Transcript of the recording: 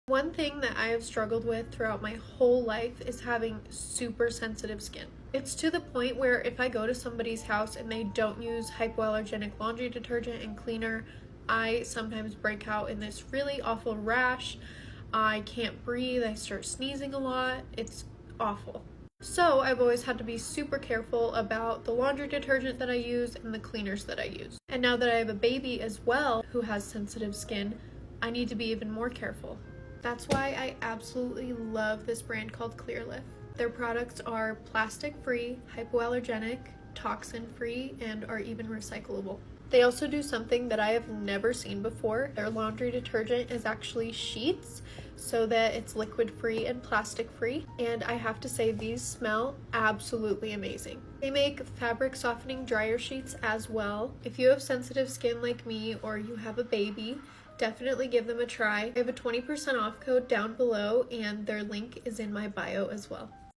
One thing that I have struggled with throughout my whole life is having super sensitive skin. It's to the point where if I go to somebody's house and they don't use hypoallergenic laundry detergent and cleaner, I sometimes break out in this really awful rash. I can't breathe, I start sneezing a lot, it's awful. So I've always had to be super careful about the laundry detergent that I use and the cleaners that I use. And now that I have a baby as well who has sensitive skin, I need to be even more careful. That's why I absolutely love this brand called CLEARALIF. Their products are plastic-free, hypoallergenic, toxin-free, and are even recyclable. They also do something that I have never seen before. Their laundry detergent is actually sheets so that it's liquid-free and plastic-free. And I have to say, these smell absolutely amazing. They make fabric softening dryer sheets as well. If you have sensitive skin like me or you have a baby, definitely give them a try. I have a 20% off code down below and their link is in my bio as well.